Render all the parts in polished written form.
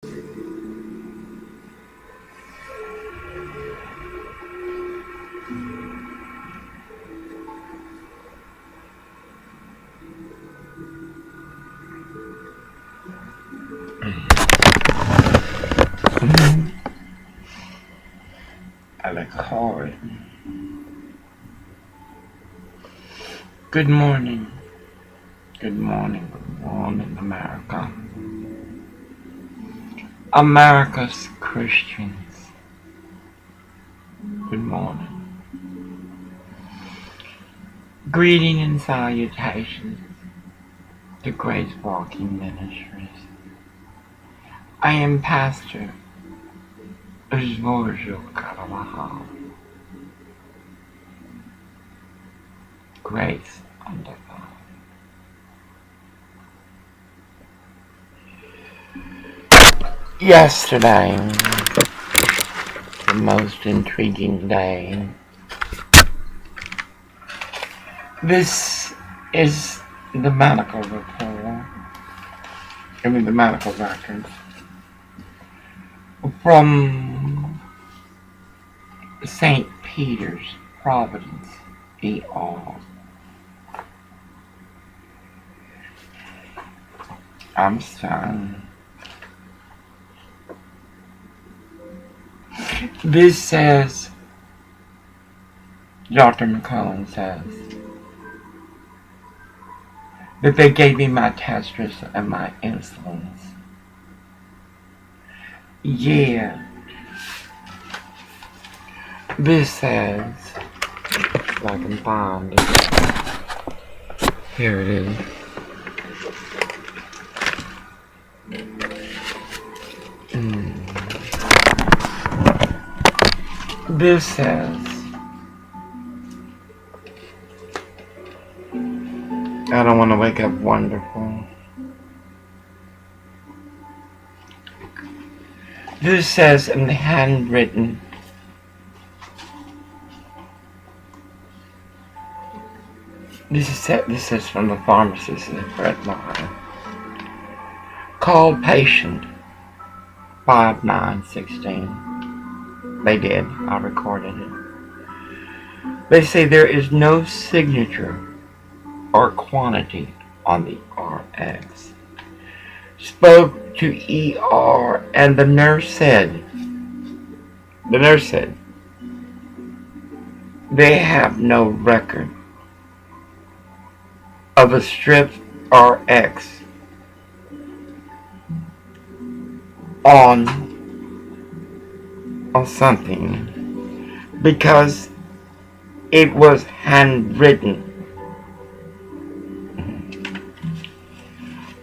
I like hard. Good morning. Good morning. Good morning, America. America's Christians. Good morning. Greeting and salutations to Grace Walking Ministries. I am Pastor Osborgio Carvajal. Grace under God. Yesterday, the most intriguing day. This is the medical report. The medical records from St. Peter's, Providence, ER. I'm sorry. This says, Dr. McCollum says, that they gave me my test strips and my insulins. Yeah. This says, if I can find it. Here it is. This says, I don't want to wake up wonderful. This says in the handwritten, this is from the pharmacist in Fred Meyer. Call patient 5916. They did. I recorded it. They say there is no signature or quantity on the RX. Spoke to ER and the nurse said they have no record of a strip RX on something because it was handwritten.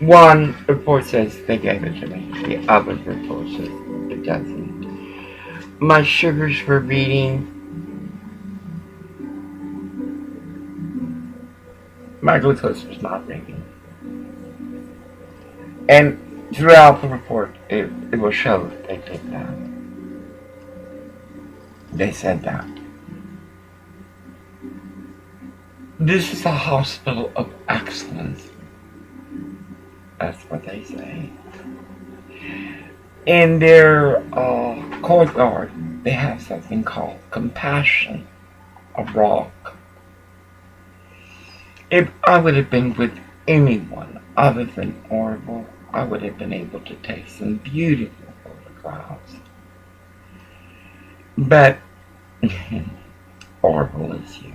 One report says they gave it to me. The other report says it doesn't. My sugars were reading. My glucose was not reading. And throughout the report, it will show that they did that. They said that. This is a hospital of excellence. That's what they say. In their courtyard, they have something called Compassion, a rock. If I would have been with anyone other than Orville, I would have been able to take some beautiful photographs. But Orville is you.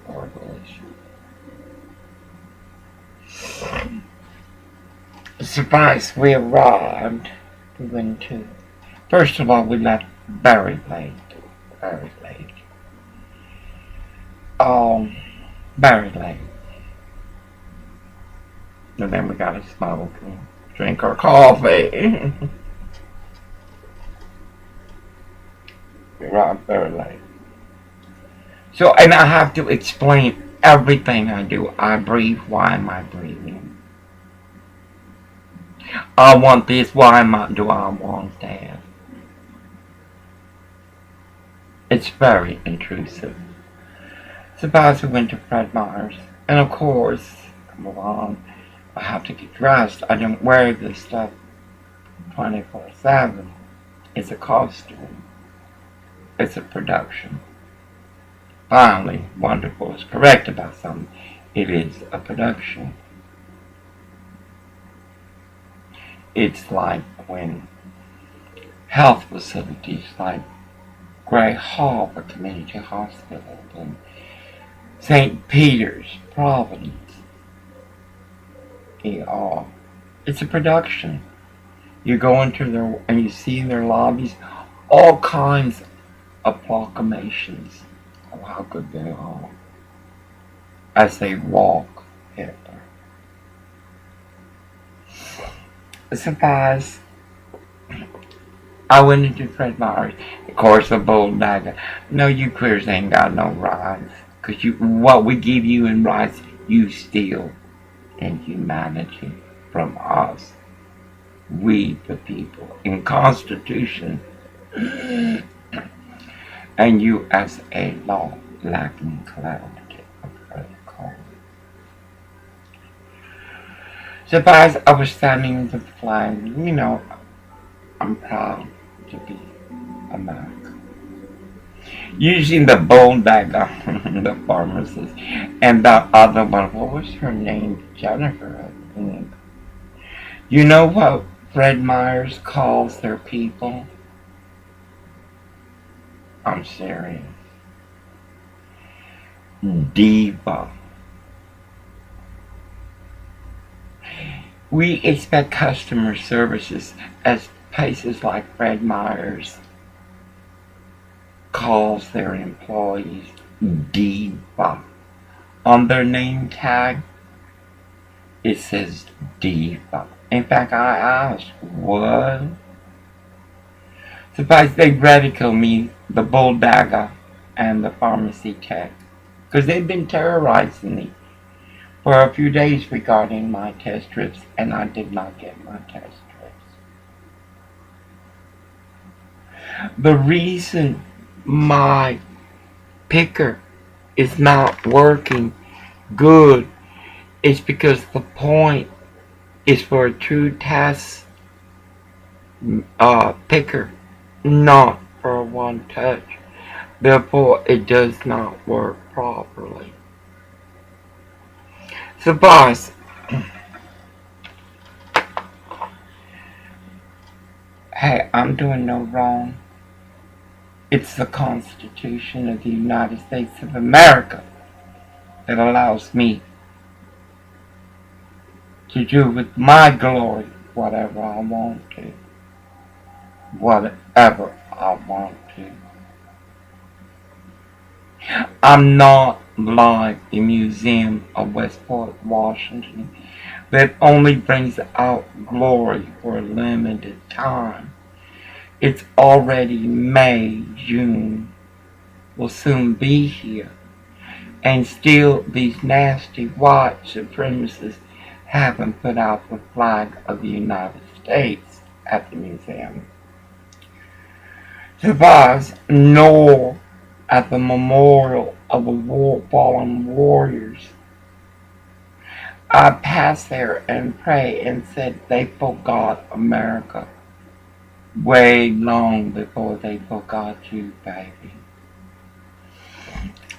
Orville is you. Surprise, we arrived. We went to. First of all, we left very late. Very late. Very late. And then we got to smoke and drink our coffee. We arrived very late. So, and I have to explain everything I do. I breathe. Why am I breathing? I want this. Why do I want that? It's very intrusive. Suppose we went to Fred Meyer's, and of course, come along, I have to get dressed. I don't wear this stuff 24/7. It's a costume. It's a production. Finally, wonderful is correct about something. It is a production. It's like when health facilities like Gray Hall, a community hospital, and St. Peter's, Providence, ER. It's a production. You go into their, and you see in their lobbies all kinds of proclamations of how good they are as they walk Hitler. Surprise! I went into Fred Meyer's, of course, a bold dagger. No, you queers ain't got no rights, 'cause what we give you in rights, you steal in humanity from us. We, the people, in Constitution, and you as a law lacking clarity of protocol. Suppose I was standing with the flag, I'm proud to be American. Using the bold dagger, the pharmacist, and the other one, what was her name? Jennifer, I think. You know what Fred Meyers calls their people? I'm serious. Diva. We expect customer services as places like Fred Meyers calls their employees diva. On their name tag, it says diva. In fact, I asked, what? Suppose they ridicule me, the bull dagger, and the pharmacy tech, because they've been terrorizing me for a few days regarding my test strips, and I did not get my test strips. The reason my picker is not working good is because the point is for a true test picker, not for a one touch. Therefore, it does not work properly. So, boss, hey, I'm doing no wrong. It's the Constitution of the United States of America that allows me to do with my glory whatever I want to. Whatever I want to. I'm not like the Museum of Westport, Washington, that only brings out glory for a limited time. It's already May, June, will soon be here, and still these nasty white supremacists haven't put out the flag of the United States at the museum. Survives, nor at the memorial of the fallen warriors. I passed there and prayed and said they forgot America way long before they forgot you, baby.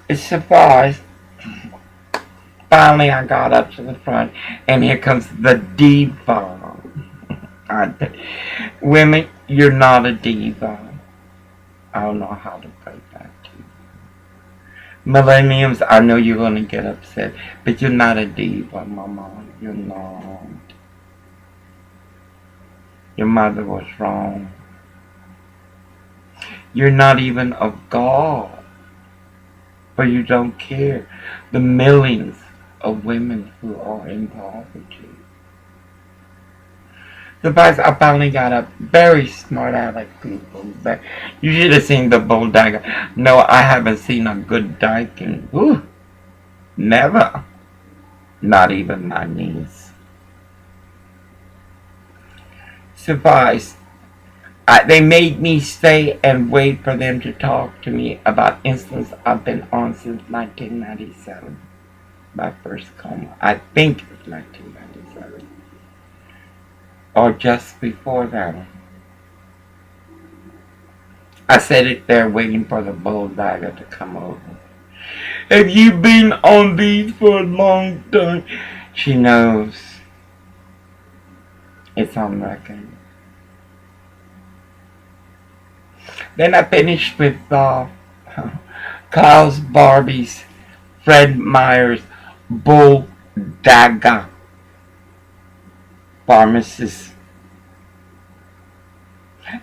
It's surprised. Finally, I got up to the front, and here comes the diva. Women, you're not a diva. I don't know how to pray back to you. Millenniums, I know you're going to get upset, but you're not a diva, Mama. You're not. Your mother was wrong. You're not even of God, but you don't care. The millions of women who are in poverty. The boys, I finally got up. Very smart aleck people. You should have seen the bull dagger. No, I haven't seen a good dyke in, never. Not even my niece. Surprise. They made me stay and wait for them to talk to me about incidents I've been on since 1997. My first coma. I think it's 1997. or just before that. I sat it there waiting for the bulldogger to come over. Have you been on these for a long time? She knows. It's on record. Then I finished with Klaus Barbie's Fred Meyer's Bulldogger Pharmacist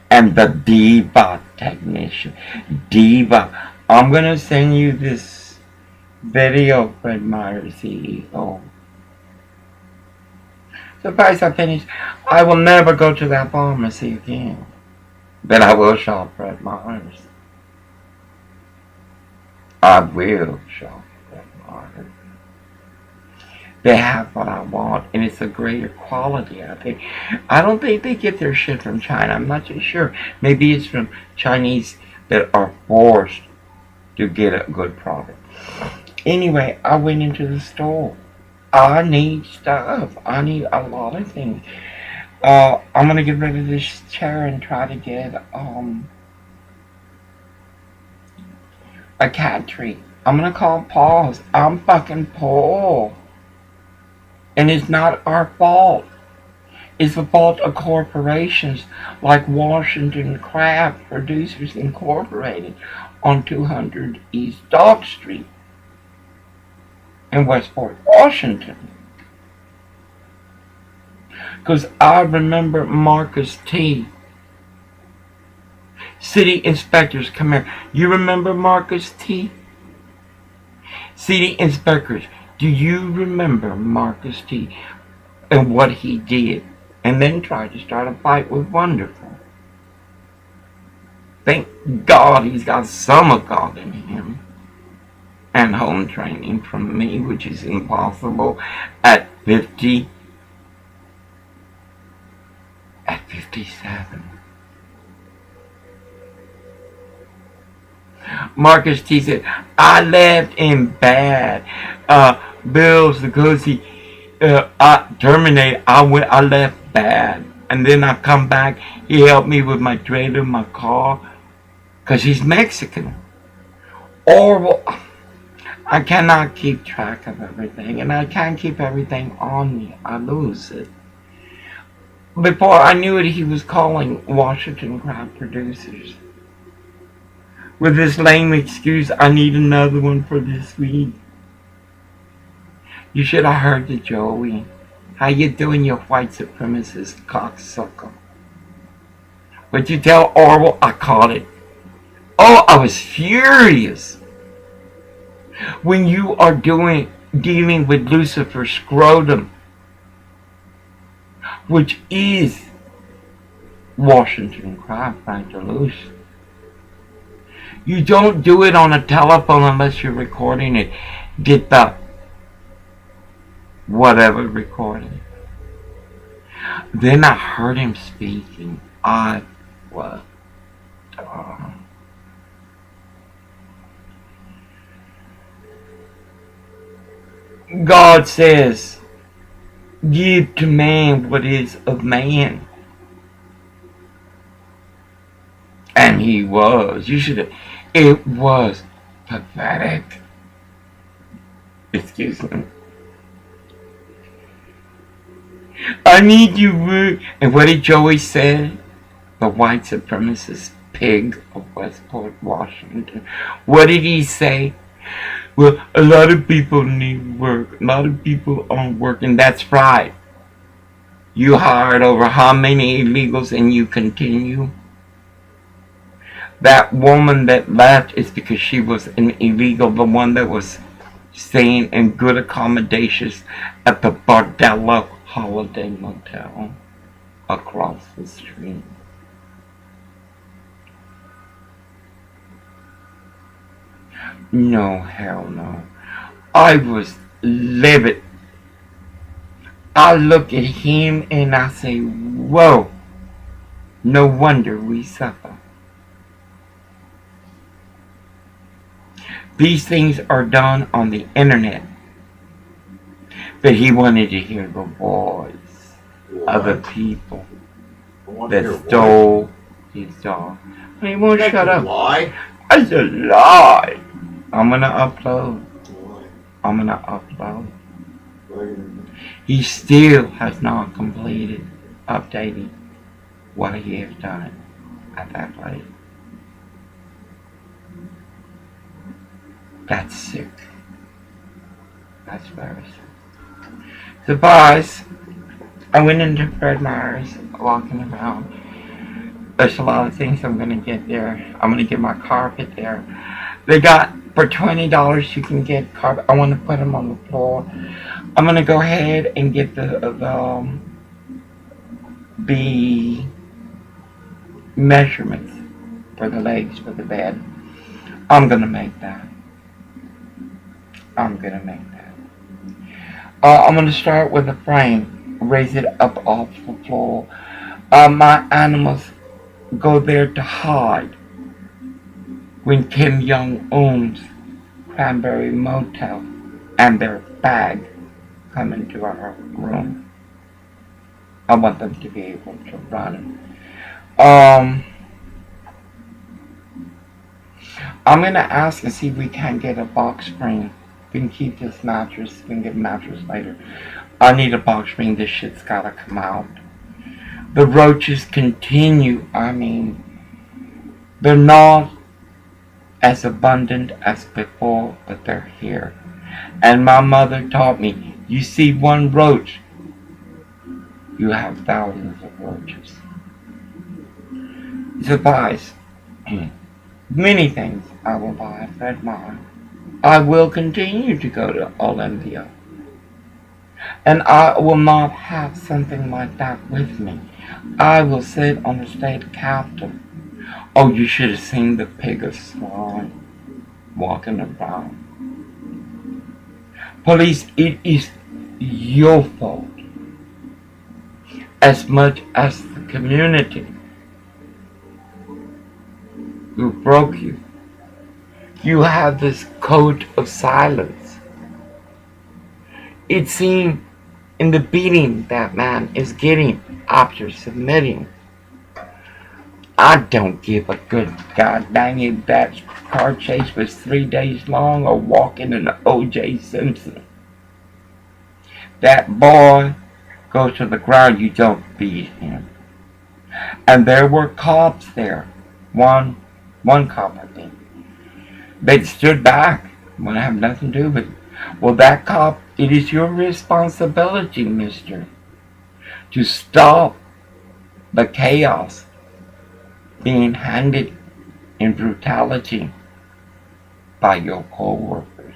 and the Diva Technician. Diva. I'm going to send you this video, Fred Meyer, CEO. Suppose I finish. I will never go to that pharmacy again. But I will shop Fred Meyer's. I will shop Fred Meyer's. They have what I want, and it's a greater quality, I think. I don't think they get their shit from China. I'm not too sure. Maybe it's from Chinese that are forced to get a good product. Anyway, I went into the store. I need stuff. I need a lot of things. I'm gonna get rid of this chair and try to get a cat tree. I'm gonna call Paul's. I'm fucking Paul. And it's not our fault. It's the fault of corporations like Washington Craft Producers Incorporated on 200 East Dog Street in Westport, Washington. Because I remember Marcus T. City inspectors come here. You remember Marcus T? City inspectors. Do you remember Marcus T. and what he did? And then tried to start a fight with Wonderful. Thank God he's got some of God in him. And home training from me, which is impossible at 50. At 57. Marcus T said, I left him bad. Bills because I terminated. I left bad. And then I come back. He helped me with my trailer, my car. Because he's Mexican. Or I cannot keep track of everything. And I can't keep everything on me. I lose it. Before I knew it, he was calling Washington Craft Producers. With this lame excuse, I need another one for this week. You should have heard the Joey. How you doing, you white supremacist cocksucker? Would you tell Orwell I caught it? Oh, I was furious. When you are dealing with Lucifer Scrotum, which is Washington Craft, Frank DeLuce. You don't do it on a telephone unless you're recording it. Get the whatever recording. Then I heard him speaking. I was dumb. God says, give to man what is of man. And he was. You should have. It was pathetic. Excuse me. I need you. And what did Joey say? The white supremacist pig of Westport, Washington. What did he say? Well, a lot of people need work. A lot of people aren't working. That's right. You hired over how many illegals and you continue? That woman that left is because she was an illegal. The one that was staying in good accommodations at the Bordello Holiday Motel across the street. No, hell no. I was livid. I look at him and I say, whoa, no wonder we suffer. These things are done on the internet. But he wanted to hear the voice of the people that stole his dog. And he won't shut up. Lie. That's a lie. I'm gonna upload. I'm gonna upload. He still has not completed updating what he has done at that place. That's sick. That's very sick. Surprise! I went into Fred Meyer's, walking around. There's a lot of things I'm gonna get there. I'm gonna get my carpet there. They got, for $20 you can get carpet. I want to put them on the floor. I'm gonna go ahead and get the measurements for the legs for the bed. I'm gonna make that. I'm gonna start with the frame, raise it up off the floor. My animals go there to hide when Kim Jong-un's Cranberry Motel and their bag come into our room. I want them to be able to run. I'm gonna ask and see if we can get a box spring. We can keep this mattress. We can get a mattress later. I need a box spring. This shit's gotta come out. The roaches continue. I mean, they're not as abundant as before, but they're here. And my mother taught me, you see one roach, you have thousands of roaches. Supplies. Many things I will buy at Fred Meyer. I will continue to go to Olympia. And I will not have something like that with me. I will sit on the state capitol. Oh, you should have seen the pig of swine walking around. Police, it is your fault as much as the community who broke you. You have this code of silence. It seemed in the beating that man is getting after submitting. I don't give a good god dang it that car chase was 3 days long or walking in O.J. Simpson. That boy goes to the ground, you don't beat him. And there were cops there. One cop, I think. They stood back. Wouldn't have nothing to do with it. Well, that cop, it is your responsibility, mister, to stop the chaos being handed in brutality by your co-workers.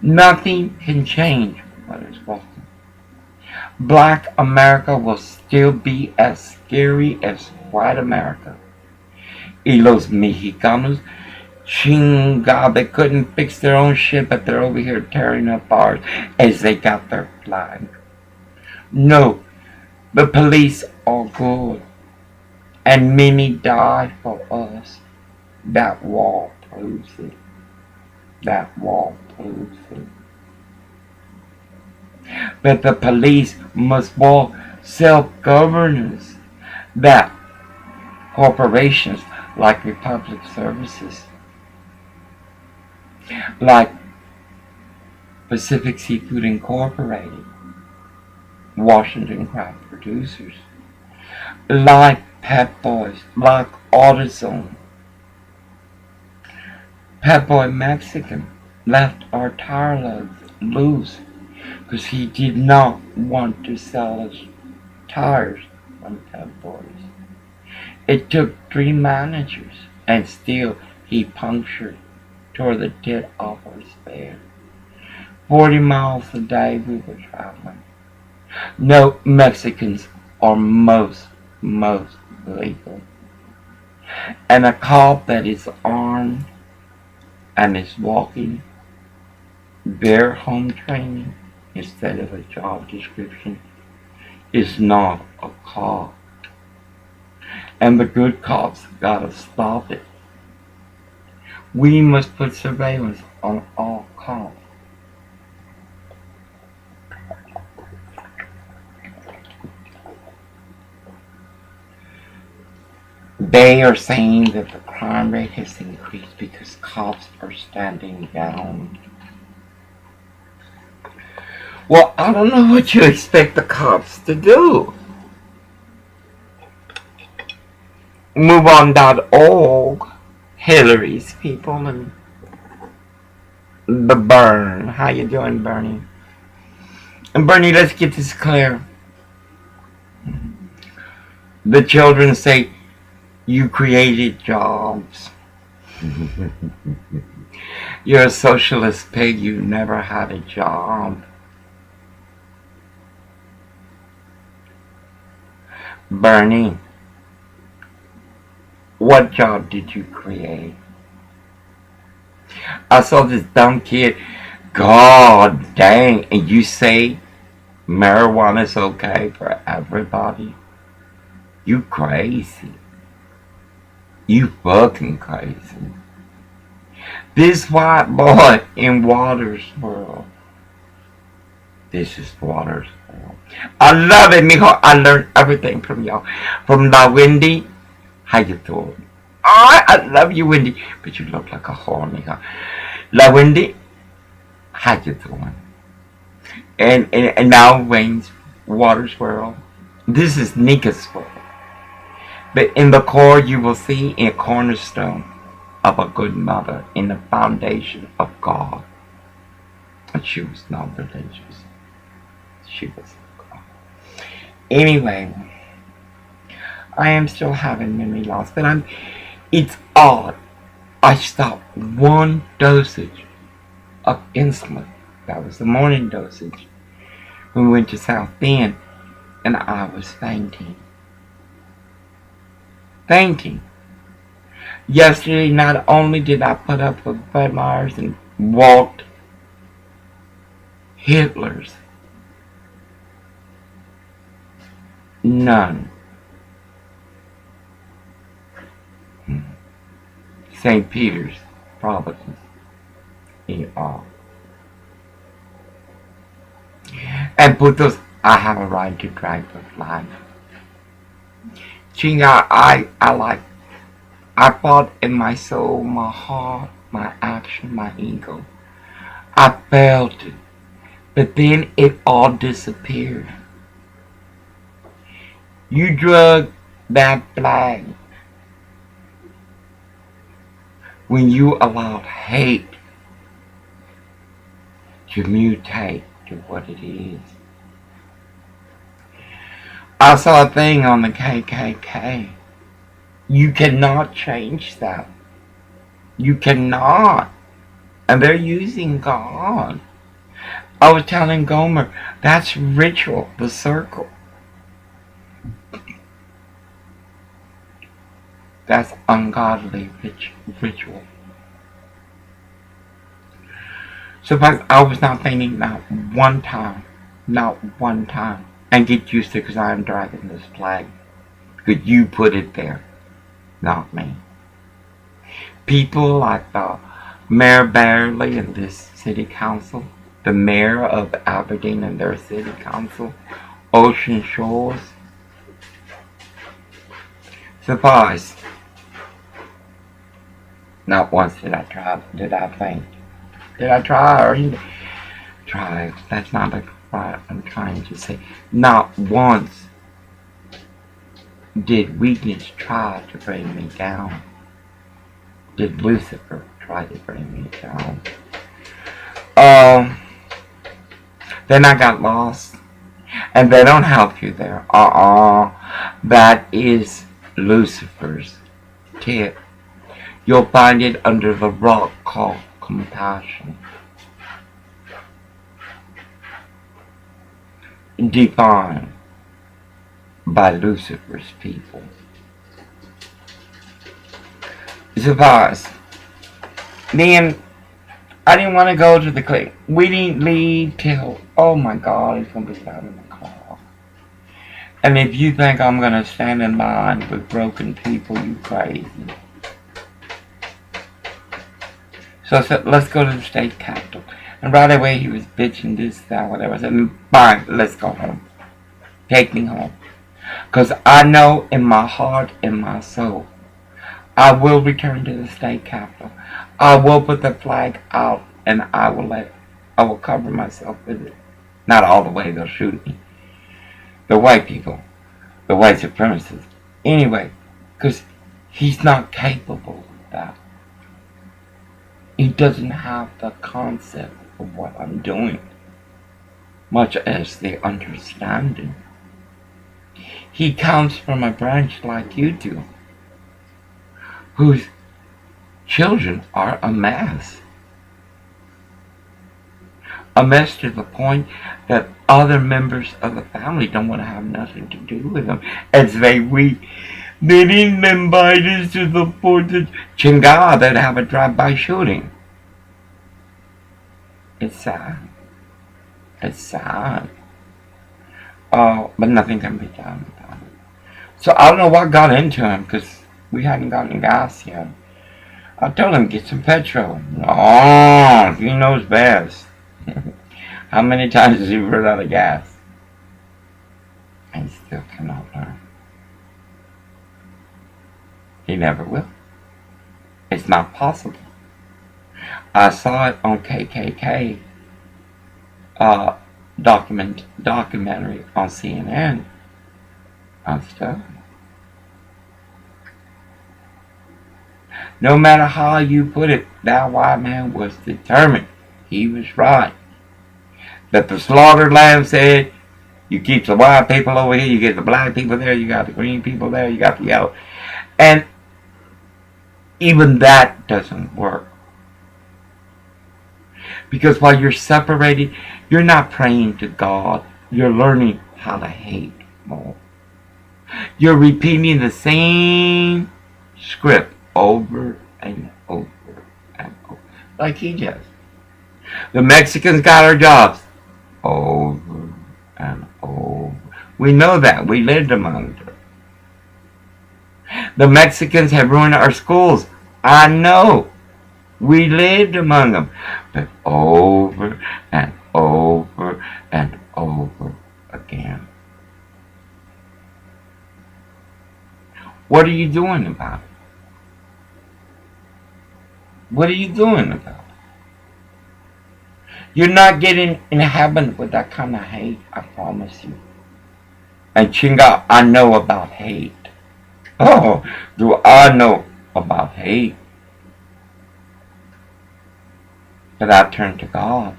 Nothing can change what is wrong. Black America will still be as scary as white America. Y los Mexicanos, chinga, they couldn't fix their own shit, but they're over here tearing up ours as they got their flag. No, the police are good, and many died for us. That wall proves it. That wall proves it. But the police must walk self-governance. That corporations like Republic Services, like Pacific Seafood Incorporated, Washington Craft Producers, like Pep Boys, like AutoZone. Pep Boy Mexican left our tire lugs loose because he did not want to sell us tires on Pep Boys. It took 3 managers, and still he punctured toward the tip of our spare. 40 miles a day we were traveling. No, Mexicans are most legal. And a cop that is armed and is walking their home training instead of a job description is not a cop. And the good cops gotta stop it. We must put surveillance on all cops. They are saying that the crime rate has increased because cops are standing down. Well, I don't know what you expect the cops to do. MoveOn.org, Hillary's people, and the Burn. How you doing, Bernie? And Bernie, let's get this clear. The children say, you created jobs. You're a socialist pig. You never had a job. Bernie, what job did you create? I saw this dumb kid. God dang. And you say marijuana is okay for everybody? You crazy. You fucking crazy. This white boy in Water's World. This is Water's World. I love it, mijo. I learned everything from y'all. From La Wendy. How you doing? Oh, I love you, Wendy. But you look like a whore, mijo. La Wendy. How you doing? And now Wayne's Water's World. This is Nika's world. But in the core you will see a cornerstone of a good mother in the foundation of God. But she was not religious. She was God. Anyway, I am still having memory loss, but it's odd. I stopped one dosage of insulin. That was the morning dosage. We went to South Bend and I was fainting. Yesterday, not only did I put up with Fred Myers and walked Hitler's, none. St. Peter's, Providence, ER. And put those, I have a right to drive with life. Chinga, I fought in my soul, my heart, my action, my ego. I felt it. But then it all disappeared. You drug that flag when you allowed hate to mutate to what it is. I saw a thing on the KKK. You cannot change that. You cannot. And they're using God. I was telling Gomer, that's ritual, the circle. That's ungodly ritual. So I was not fainting not one time. Not one time. And get used to it because I am dragging this flag. Because you put it there. Not me. People like the Mayor Barely in this city council, the mayor of Aberdeen and their city council, Ocean Shores. Surprise. Not once did I faint. Did I try or try? That's not what I'm trying to say. Not once did weakness try to bring me down. Did Lucifer try to bring me down? Then I got lost. And they don't help you there. That is Lucifer's tip. You'll find it under the rock called compassion. Defined by Lucifer's people. Surprise. Then I didn't want to go to the clinic. We didn't leave till, oh my God, it's going to be loud in the car. And if you think I'm going to stand in line with broken people, you crazy. So I said, let's go to the state capitol. And right away he was bitching this, that, whatever. I said, fine, let's go home. Take me home. Because I know in my heart, in my soul, I will return to the state capitol. I will put the flag out, and I will cover myself with it. Not all the way, they'll shoot me. The white people, the white supremacists. Anyway, because he's not capable of that. He doesn't have the concept of what I'm doing, much as the understanding. He comes from a branch like you do, whose children are a mess. A mess to the point that other members of the family don't want to have nothing to do with them. As they didn't invite us to the 4th of Chingala, they'd have a drive-by shooting. It's sad. It's sad. But nothing can be done about it. So I don't know what got into him, because we hadn't gotten gas yet. I told him, get some petrol. Oh, he knows best. How many times has he run out of gas? And he still cannot learn. He never will. It's not possible. I saw it on KKK documentary on CNN. I'm stuck. No matter how you put it, that white man was determined. He was right. That the slaughtered lamb said, you keep the white people over here, you get the black people there, you got the green people there, you got the yellow. And even that doesn't work. Because while you're separated, you're not praying to God. You're learning how to hate more. You're repeating the same script over and over and over. Like he does. The Mexicans got our jobs. Over and over. We know that. We lived among them. The Mexicans have ruined our schools. I know. We lived among them. But over and over and over again. What are you doing about it? What are you doing about it? You're not getting in heaven with that kind of hate, I promise you. And Chinga, I know about hate. Oh, do I know about hate? But I turned to God,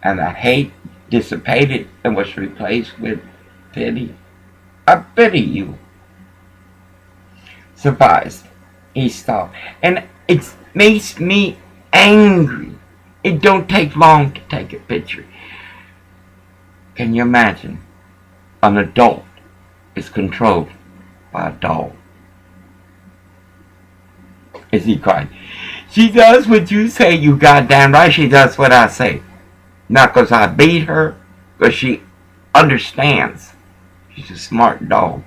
and the hate dissipated and was replaced with pity. I pity you. Surprised. He stopped. And it makes me angry. It don't take long to take a picture. Can you imagine? An adult is controlled by a dog. Is he crying? She does what you say, you goddamn right. She does what I say. Not because I beat her, but she understands. She's a smart dog.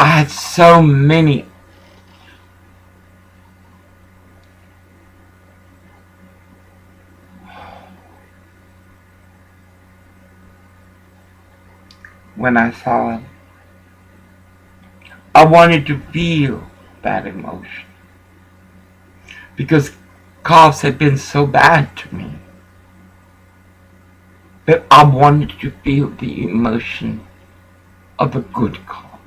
I had so many when I saw it. I wanted to feel that emotion. Because cops had been so bad to me. That I wanted to feel the emotion of the good cop.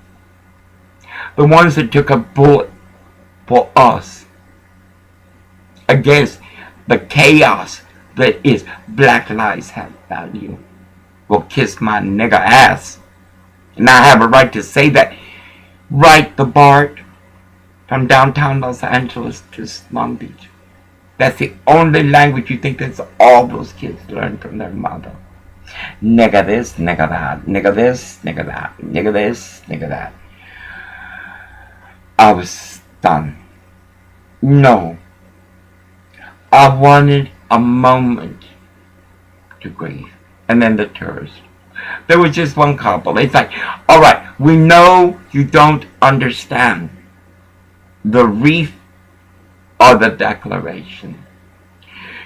The ones that took a bullet for us. Against the chaos that is Black Lives Have Value. Will kiss my nigger ass. And I have a right to say that. Right, the BART from downtown Los Angeles to Long Beach. That's the only language you think that all those kids learn from their mother. Nigger this, nigger that, nigger this, nigger that, nigger this, nigger that. I was stunned. No. I wanted a moment to grieve. And then the tourists. There was just one couple. It's like, alright, we know you don't understand the reef or the declaration.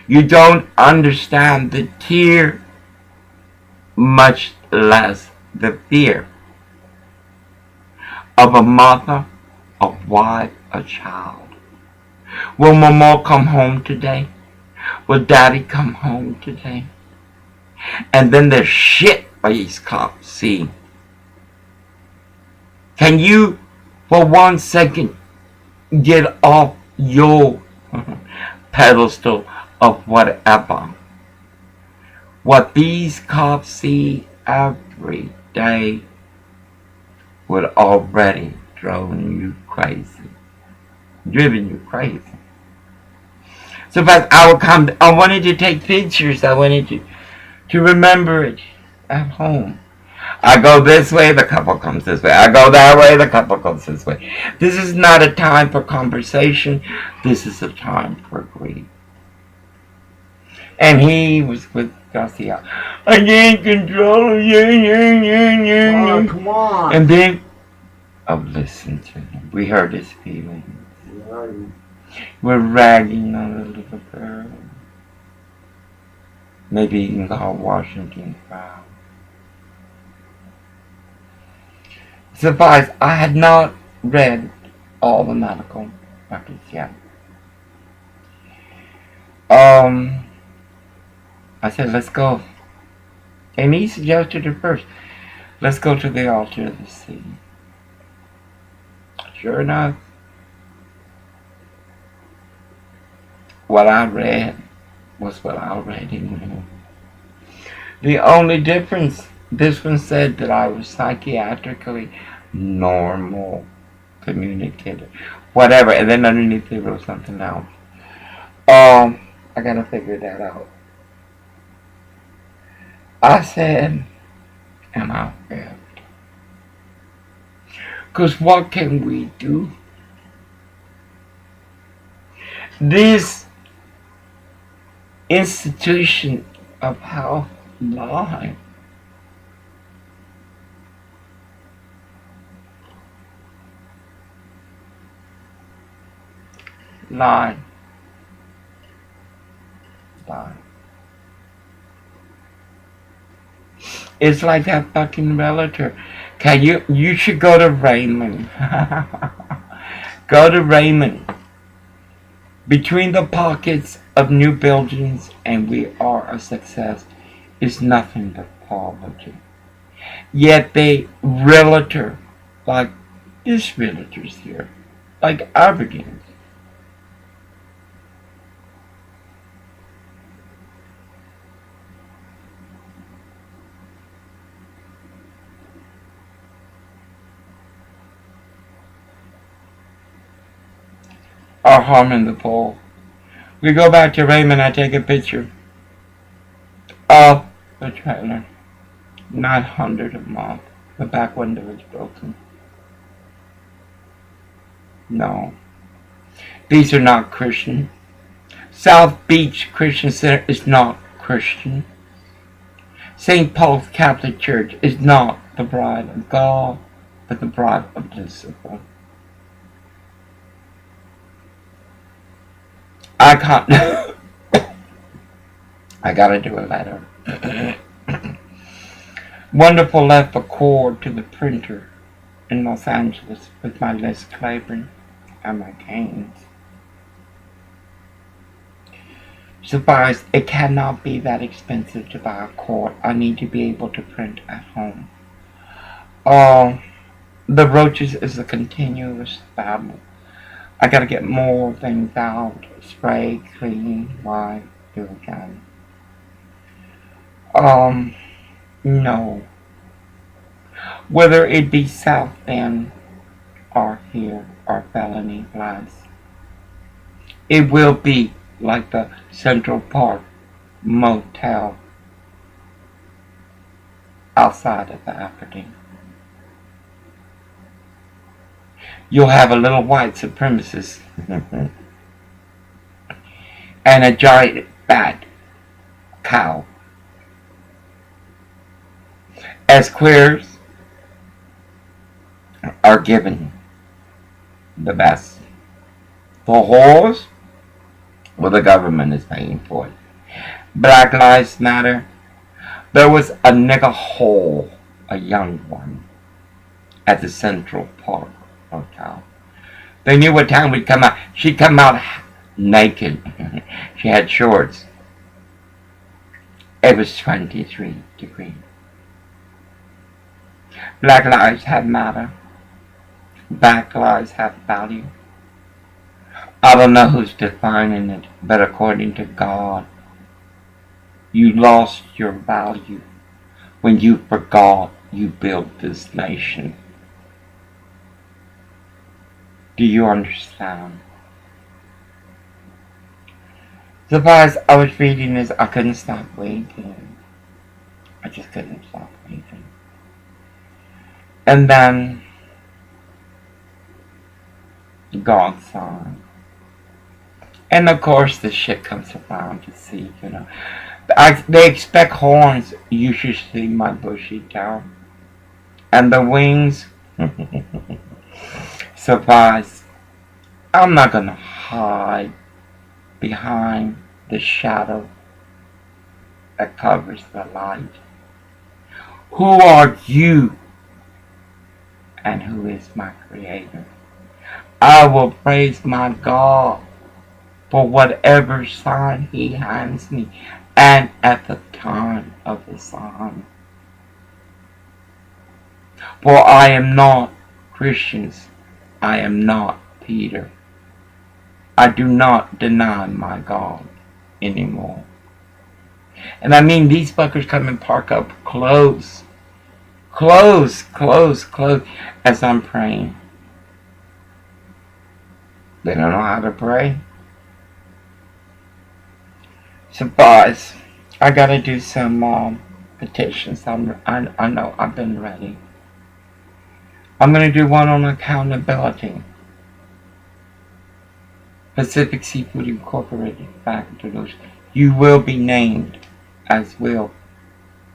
You don't understand the tear, much less the fear of a mother a wife, a child. Will Mama come home today? Will Daddy come home today? And then the shit these cops see. Can you, for 1 second, get off your pedestal of whatever? What these cops see every day would already driven you crazy. So but I wanted to take pictures. I wanted to remember it at home. I go this way, the couple comes this way. I go that way, the couple comes this way. This is not a time for conversation. This is a time for grief. And he was with Garcia. I can't control it. Oh, come on. And then, listen to him. We heard his feelings. Yeah. We're ragging on the little girl. Maybe you can call Washington proud. Suffice, I had not read all the medical records yet. I said, let's go. And he suggested it first. Let's go to the altar of the sea. Sure enough, what I read was what I already knew. The only difference, this one said that I was psychiatrically normal, communicator, whatever, and then underneath it wrote something else. I gotta figure that out. I said, and I failed. Because what can we do? This institution of health lie. Lie. It's like that fucking realtor. You should go to Raymond. Go to Raymond. Between the pockets of new buildings and we are a success is nothing but poverty. Yet they realtor, like this realtors here, like Aberdeen's. Are harming the poor. We go back to Raymond, I take a picture of the trailer. 900 a month. The back window is broken. No. These are not Christian. South Beach Christian Center is not Christian. St. Paul's Catholic Church is not the bride of God, but the bride of Lucifer. I can't. I gotta do a letter. Wonderful left a cord to the printer in Los Angeles with my Les Claiborne and my canes. Suffice, it cannot be that expensive to buy a cord. I need to be able to print at home. The roaches is a continuous battle. I gotta get more things out. Spray, clean, wipe, do again. No. Whether it be South Bend or here or Felony Flats, it will be like the Central Park Motel outside of the Aberdeen. You'll have a little white supremacist and a giant fat cow. As queers are given the best. For whores, well, the government is paying for it. Black Lives Matter. There was a nigger hole, a young one, at the Central Park Hotel. They knew what time we'd come out. She'd come out naked. She had shorts. It was 23 degrees. Black lives have matter. Black lives have value. I don't know who's defining it, but according to God, you lost your value when you forgot you built this nation. Do you understand? So as I was reading this, I couldn't stop waiting. I just couldn't stop waiting. And then God sign. And of course the shit comes around to see, They expect horns. You should see my bushy tail. And the wings. Surprise. I'm not gonna hide behind the shadow that covers the light. Who are you? And who is my Creator? I will praise my God for whatever sign He hands me, and at the time of the sign. For I am not Christians. I am not Peter. I do not deny my God anymore. And I mean, these fuckers come and park up close, as I'm praying. They don't know how to pray. Surprise. I gotta do some petitions. I know I've been ready. I'm gonna do one on accountability. Pacific Seafood Incorporated, back to those. You will be named, as will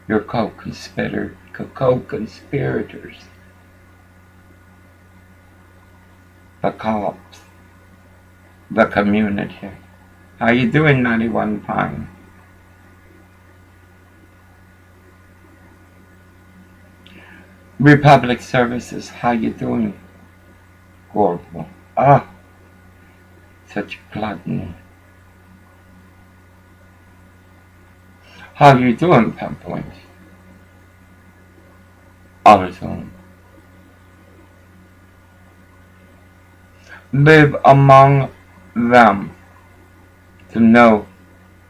your co-conspirators. The cops. The community. How you doing, 91 Pine? Republic Services, how you doing? Gorble. Such gluttony. How you doing, Pinpoint? AutoZone. Live among them to know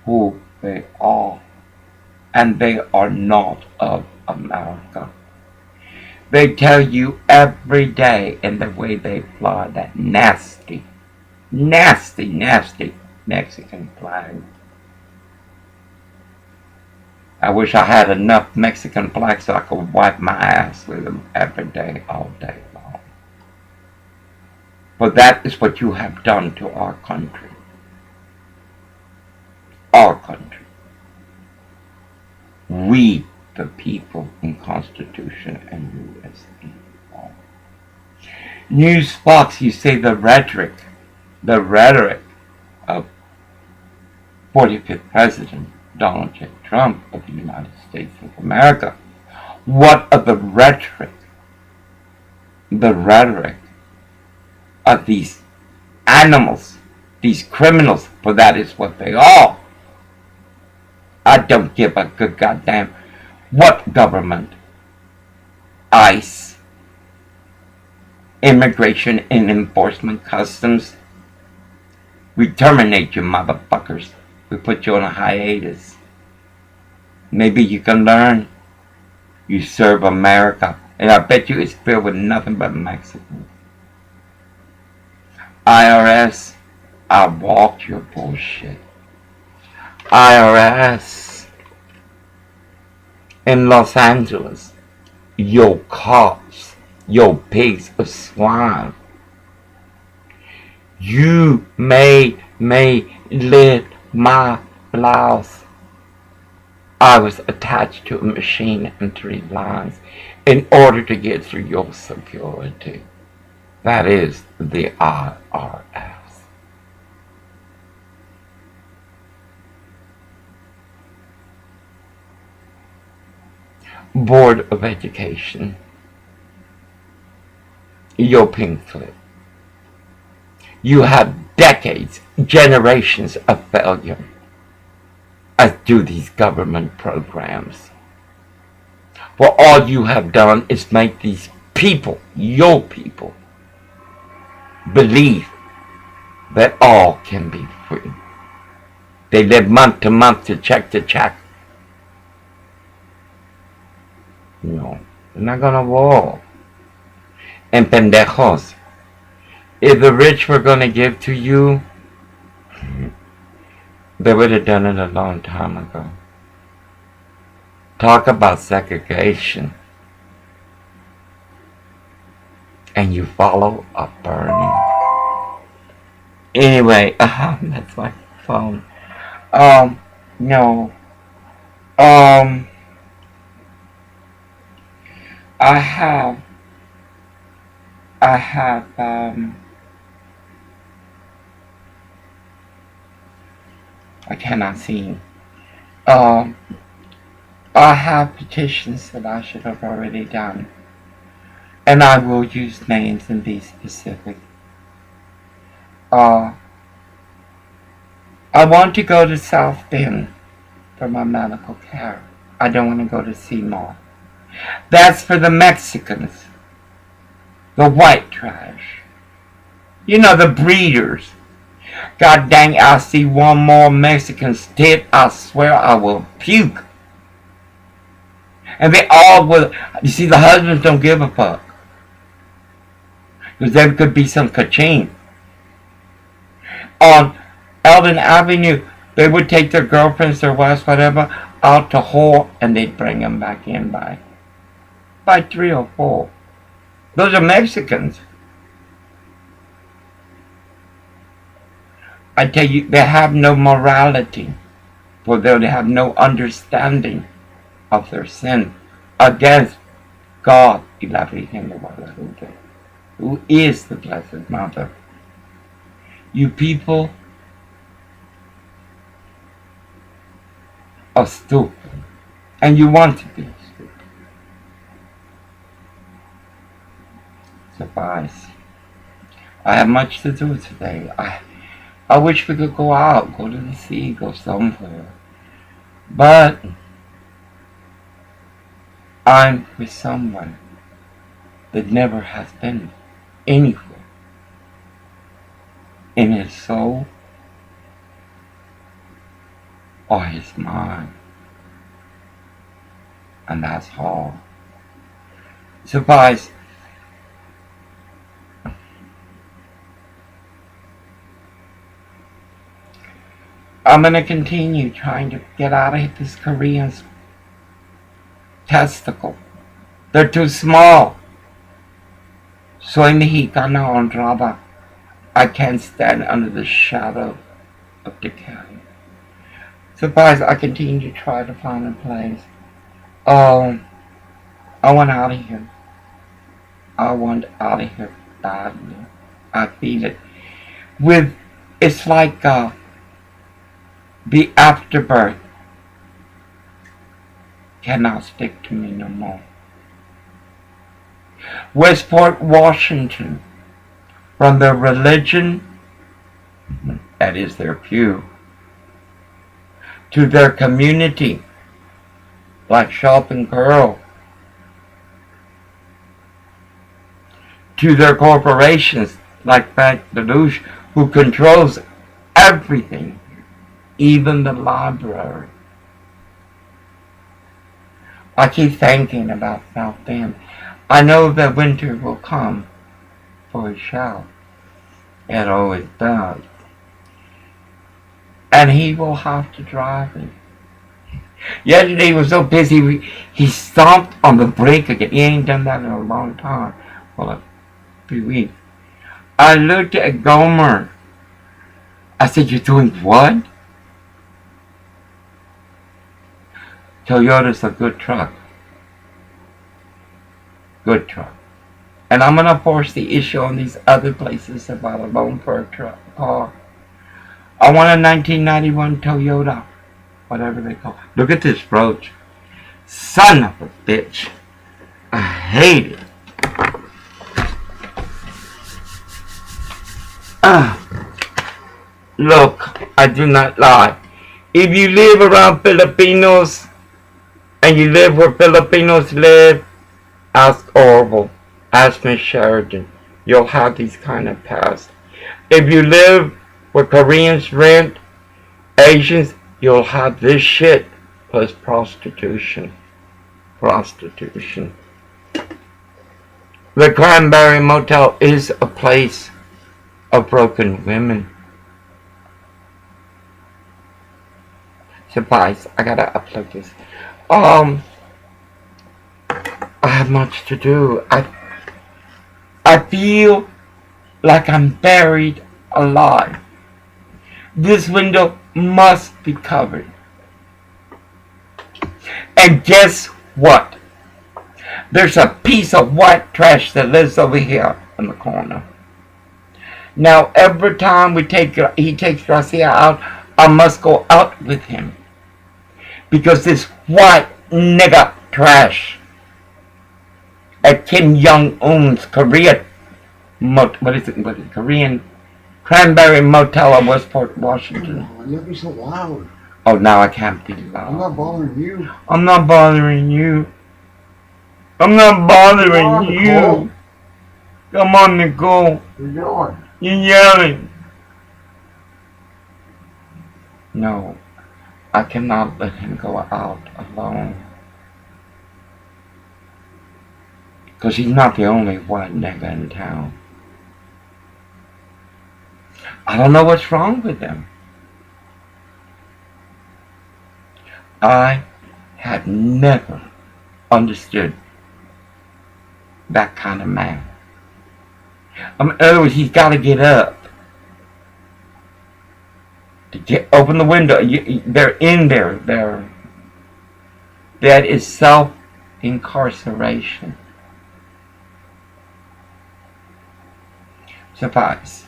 who they are, and they are not of America. They tell you every day in the way they fly that nasty Mexican flag. I wish I had enough Mexican flags so I could wipe my ass with them every day, all day long. But that is what you have done to our country. Our country. We, the people in Constitution and USA. News Fox, you say the rhetoric of 45th President Donald J. Trump of the United States of America. What of the rhetoric of these animals, these criminals, for that is what they are. I don't give a good goddamn what government, ICE, Immigration and Enforcement, Customs. We terminate you motherfuckers. We put you on a hiatus. Maybe you can learn. You serve America. And I bet you it's filled with nothing but Mexicans. IRS, I walked your bullshit. IRS in Los Angeles, your cops, your pigs of swine. You made me lift my blouse. I was attached to a machine and 3 lines in order to get through your security. That is the IRS. Board of Education. Your pink slip. You have decades, generations of failure as do these government programs. For all you have done is make these people, your people, believe that all can be free. They live month to month to check to check. No, they're not gonna roll. And pendejos, if the rich were gonna give to you, they would have done it a long time ago. Talk about segregation. And you follow a burning. Anyway, that's my phone. No. I have, I cannot see. I have petitions that I should have already done. And I will use names and be specific. I want to go to South Bend for my medical care. I don't want to go to Seymour. That's for the Mexicans. The white trash. You know, the breeders. God dang, I see one more Mexican state, I swear I will puke. And they all will. You see, the husbands don't give a fuck. Because there could be some ka-ching. On Eldon Avenue, they would take their girlfriends, their wives, whatever, out to whore, and they'd bring them back in by 3 or 4. Those are Mexicans. I tell you, they have no morality, for they have no understanding of their sin against God, who is the Blessed Mother. You people are stupid, and you want to be stupid. Suffice. I have much to do today. I wish we could go out, go to the sea, go somewhere. But I'm with someone that never has been anywhere in his soul or his mind. And that's all. Suffice. I'm going to continue trying to get out of this Korean testicle. They're too small. Soy Mexicana honrada. I can't stand under the shadow of decay. Suffice, I continue to try to find a place. I want out of here. I want out of here badly. I feel it. It's like the afterbirth cannot stick to me no more. Westport, Washington, from their religion, that is their pew, to their community, like Shopping Girl, to their corporations, like Fat Deluge, who controls everything, even the library. I keep thinking about South Bend. I know that winter will come, for it shall. It always does. And he will have to drive me. Yesterday he was so busy, he stomped on the brake again. He ain't done that in a long time. For like 3 weeks. I looked at Gomer. I said, "You're doing what?" Toyota's a good truck. Good truck. And I'm going to force the issue on these other places about a loan for a car. I want a 1991 Toyota. Whatever they call it. Look at this brooch. Son of a bitch. I hate it. Look, I do not lie. If you live around Filipinos and you live where Filipinos live, ask Orville, ask Miss Sheridan. You'll have these kind of paths. If you live where Koreans rent, Asians, you'll have this shit plus prostitution. Prostitution. The Cranberry Motel is a place of broken women. Supplies. I gotta upload this. I have much to do. I feel like I'm buried alive. This window must be covered. And guess what? There's a piece of white trash that lives over here in the corner. Now every time he takes Garcia out, I must go out with him. Because this white nigga trash at Kim Jong-un's Korean Cranberry Motel in Westport, Washington. Oh, you'll be so loud. Oh, now I can't be loud. I'm not bothering you. I'm not bothering you. I'm not bothering you. Come on, Nicole. You're yelling. You're yelling. No, I cannot let him go out alone. Because he's not the only white nigga in town. I don't know what's wrong with him. I have never understood that kind of man. In other words, he's got to get up to open the window. They're in there. That is self-incarceration. Suffice.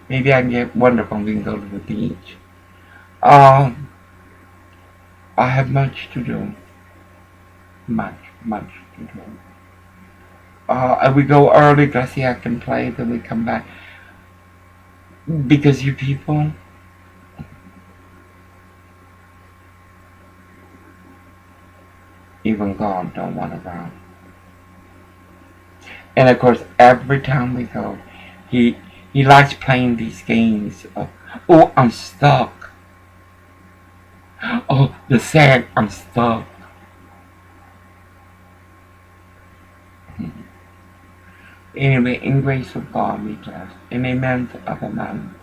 Maybe I can get wonderful and we can go to the beach. I have much to do. Much to do. If we go early, Garcia can play, then we come back. Because you people, even God don't want to go. And of course, every time we go, he likes playing these games of, oh, I'm stuck. Oh, the sad, I'm stuck. Anyway, in grace of God we bless. In a month of a month.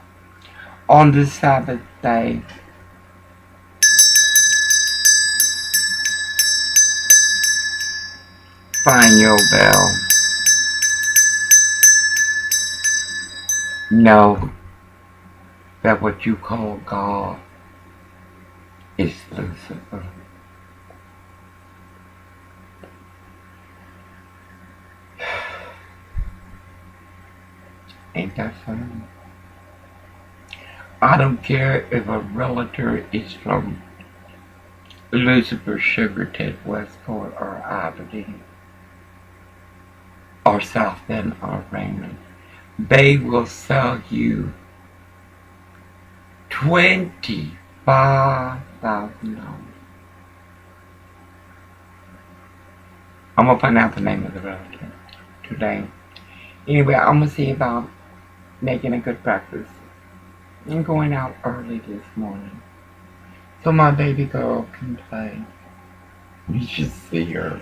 On this Sabbath day, find your bell. Know that what you call God is Lucifer. Ain't that funny? I don't care if a relative is from Lucifer, Sugarton, Westport, or Aberdeen, or South Bend, or Raymond. They will sell you $25,000. I'm gonna find out the name of the relative today. Anyway, I'm gonna see about making a good breakfast. I'm going out early this morning so my baby girl can play. You should see her.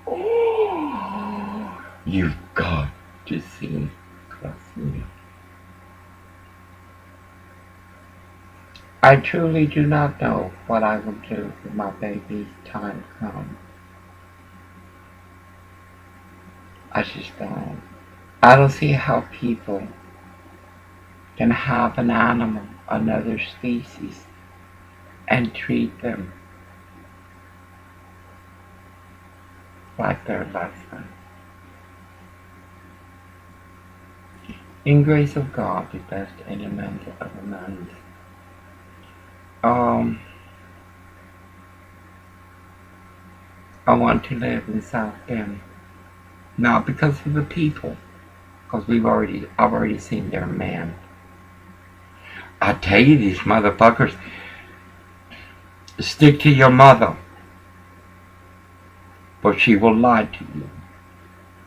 Oh, you've got to see me. I truly do not know what I will do when my baby's time comes. I just don't. I don't see how people can have an animal, another species, and treat them like they're lesser. In grace of God, the best element of a man. I want to live in South Bend, not because of the people, because I've already seen their man. I tell you, these motherfuckers, stick to your mother, for she will lie to you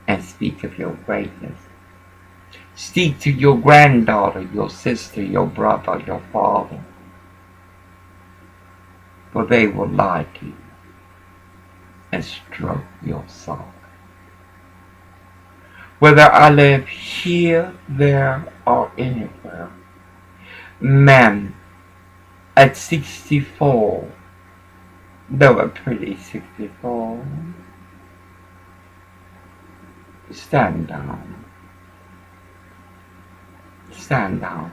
and speak of your greatness. Speak to your granddaughter, your sister, your brother, your father, for they will lie to you and stroke your soul. Whether I live here, there, or anywhere, men at 64, they were pretty 64, stand down. Stand down.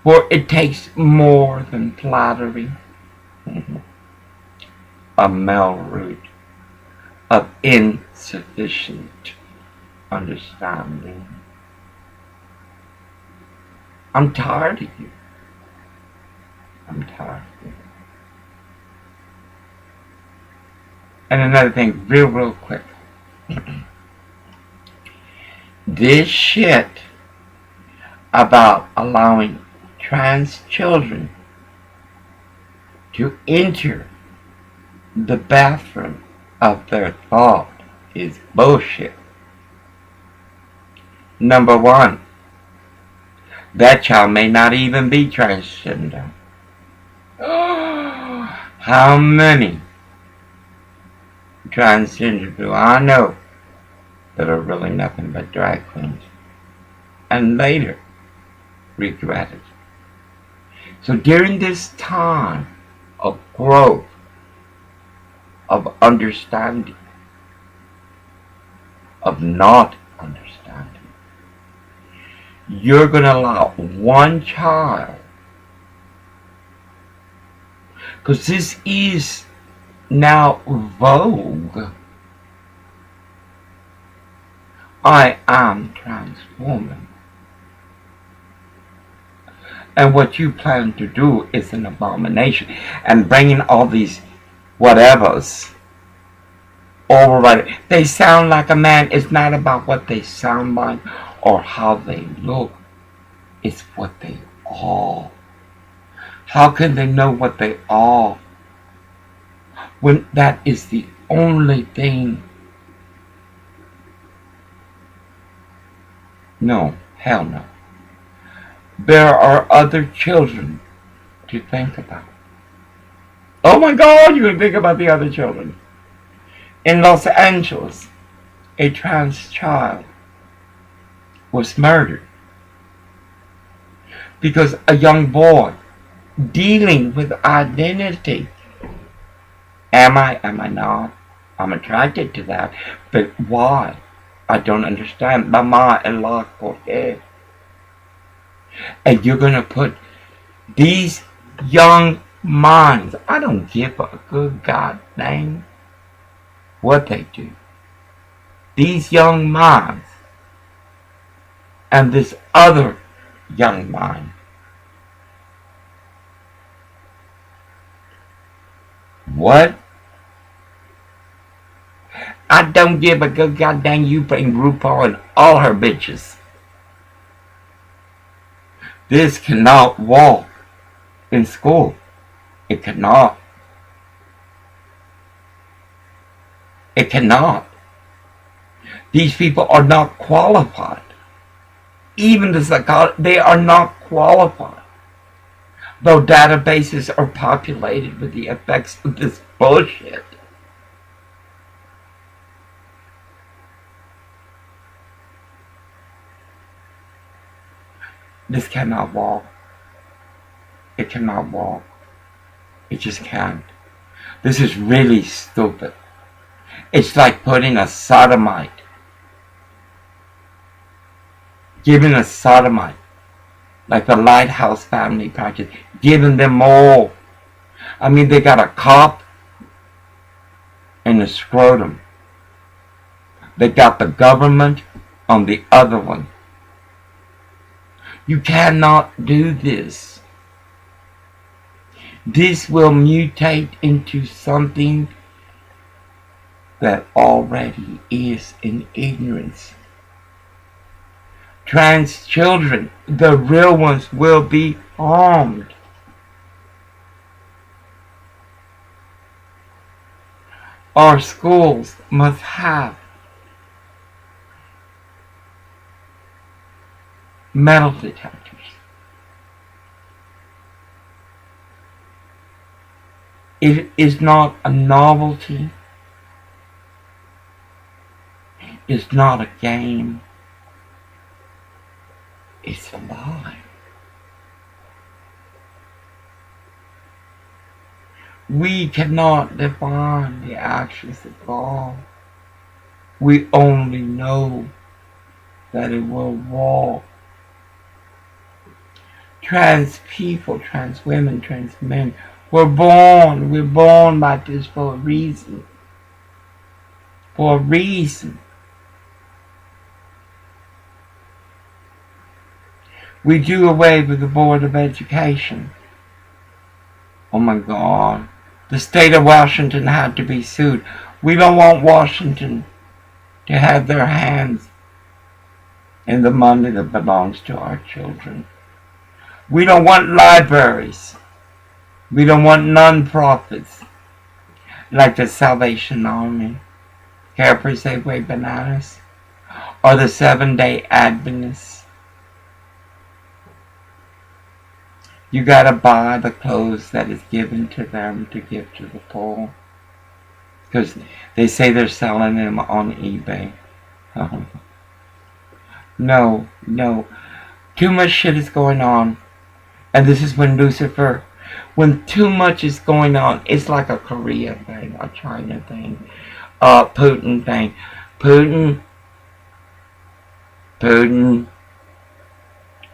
For it takes more than flattery, a male root of insufficient understanding. I'm tired of you. I'm tired of you. And another thing, real quick. This shit about allowing trans children to enter the bathroom of their thought is bullshit. Number one, that child may not even be transgender. How many transgender do I know that are really nothing but drag queens and later regret it? So during this time of growth, of understanding, of not understanding, you're going to allow one child, because this is now vogue. I am transforming. And what you plan to do is an abomination. And bringing all these whatevers over. They sound like a man. It's not about what they sound like or how they look. It's what they are. How can they know what they are when that is the only thing? No, hell no. There are other children to think about. Oh my God, you're going to think about the other children. In Los Angeles, a trans child was murdered because a young boy dealing with identity. Am I not? I'm attracted to that. But why? I don't understand. Mama and la porque. And you're going to put these young minds, I don't give a good goddamn what they do. These young minds and this other young mind. What? I don't give a good goddamn you bring RuPaul and all her bitches. This cannot walk in school. It cannot. It cannot. These people are not qualified. Even the psychologists, they are not qualified. Though databases are populated with the effects of this bullshit. This cannot walk. It cannot walk. It just can't. This is really stupid. It's like putting a sodomite, giving a sodomite, like the Lighthouse Family Project, giving them all. I mean, they got a cop and a scrotum. They got the government on the other one. You cannot do this. This will mutate into something that already is in ignorance. Trans children, the real ones, will be harmed. Our schools must have metal detectors. It is not a novelty. It's not a game. It's a lie. We cannot define the actions of God. We only know that it will walk. Trans people, trans women, trans men, we're born like this for a reason. For a reason. We do away with the Board of Education. Oh my God. The state of Washington had to be sued. We don't want Washington to have their hands in the money that belongs to our children. We don't want libraries. We don't want non-profits like the Salvation Army, Carefree Safeway Bananas, or the Seventh-day Adventists. You gotta buy the clothes that is given to them to give to the poor. Because they say they're selling them on eBay. No. Too much shit is going on. And this is when Lucifer, when too much is going on, it's like a Korea thing, a China thing, a Putin thing. Putin,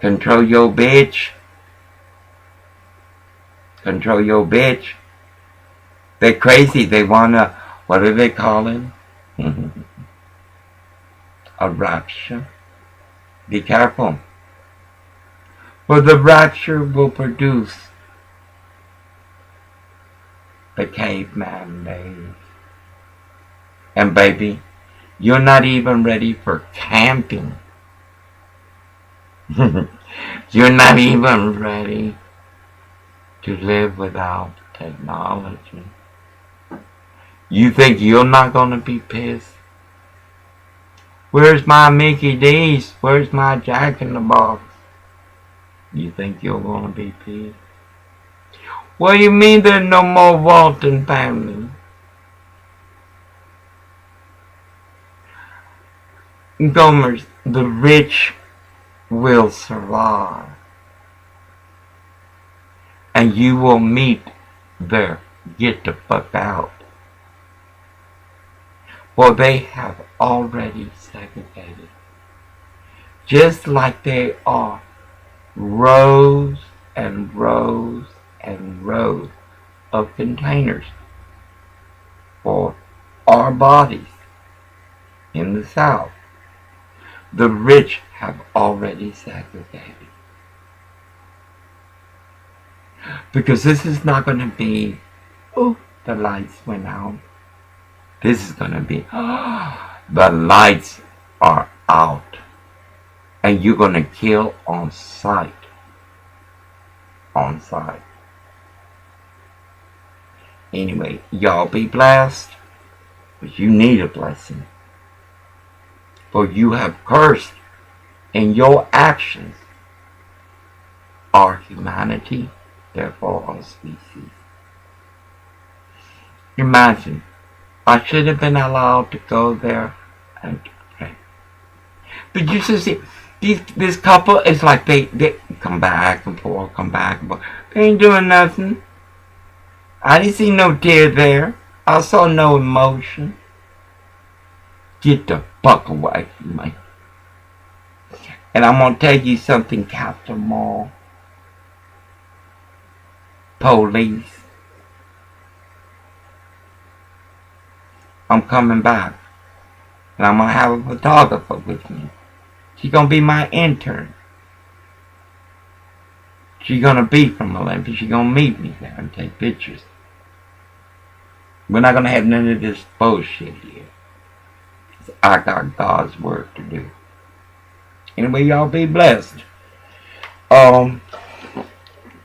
control your bitch. Control your bitch. They're crazy. They wanna, what do they call it? A rapture. Be careful. For the rapture will produce the caveman days. And baby, you're not even ready for camping. You're not even ready to live without technology. You think you're not gonna be pissed? Where's my Mickey D's? Where's my Jack in the Box? You think you're gonna be pissed? What do you mean there's no more Walton family? Gomers, the rich will survive. And you will meet their get the fuck out. For they have already segregated. Just like they are rows and rows and rows of containers for our bodies in the South. The rich have already segregated. Because this is not going to be, oh, the lights went out. This is going to be, the lights are out. And you're going to kill on sight. On sight. Anyway, y'all be blessed. But you need a blessing. For you have cursed in your actions our humanity, therefore our species. Imagine, I should have been allowed to go there and pray. But you see, this couple is like they come back and forth. They ain't doing nothing. I didn't see no tear there. I saw no emotion. Get the fuck away from me. And I'm gonna tell you something, Captain Mall. Police. I'm coming back. And I'm gonna have a photographer with me. She's gonna be my intern. She's gonna be from Olympia. She's gonna meet me there and take pictures. We're not gonna have none of this bullshit here. I got God's work to do. Anyway, y'all be blessed. I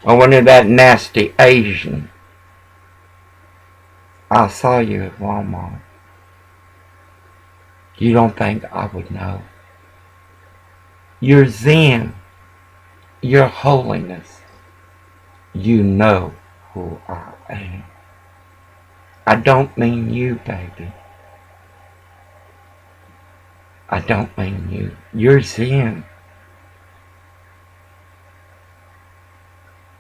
wonder that nasty Asian. I saw you at Walmart. You don't think I would know? Your Zen, your holiness, you know who I am. I don't mean you, baby. I don't mean you. You're Zen.